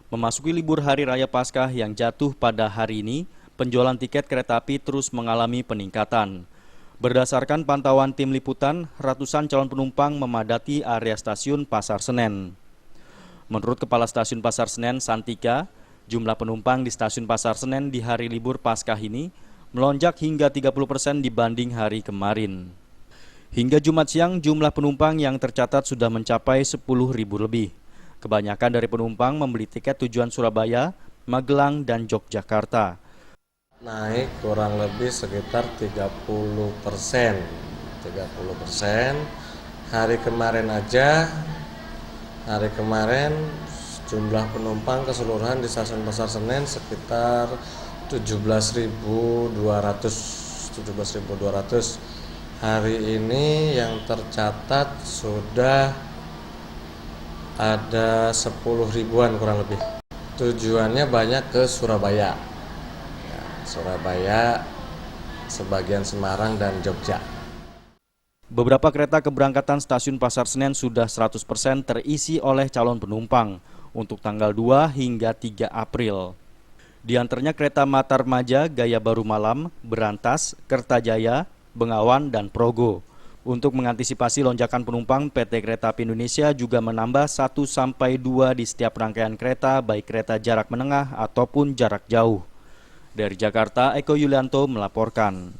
Memasuki libur Hari Raya Paskah yang jatuh pada hari ini, penjualan tiket kereta api terus mengalami peningkatan. Berdasarkan pantauan tim liputan, ratusan calon penumpang memadati area stasiun Pasar Senen. Menurut Kepala Stasiun Pasar Senen, Santika, jumlah penumpang di stasiun Pasar Senen di hari libur Paskah ini melonjak hingga 30% dibanding hari kemarin. Hingga Jumat siang, jumlah penumpang yang tercatat sudah mencapai 10.000 lebih. Kebanyakan dari penumpang membeli tiket tujuan Surabaya, Magelang, dan Yogyakarta. Naik kurang lebih sekitar 30%. Hari kemarin jumlah penumpang keseluruhan di stasiun Pasar Senen sekitar 17.200. Hari ini yang tercatat sudah ada 10 ribuan kurang lebih. Tujuannya banyak ke Surabaya. Surabaya, sebagian Semarang dan Jogja. Beberapa kereta keberangkatan stasiun Pasar Senen sudah 100% terisi oleh calon penumpang untuk tanggal 2 hingga 3 April. Di antaranya kereta Matarmaja, Gaya Baru Malam, Berantas, Kertajaya, Bengawan, dan Progo. Untuk mengantisipasi lonjakan penumpang, PT Kereta Api Indonesia juga menambah 1-2 di setiap rangkaian kereta, baik kereta jarak menengah ataupun jarak jauh. Dari Jakarta, Eko Yulianto melaporkan.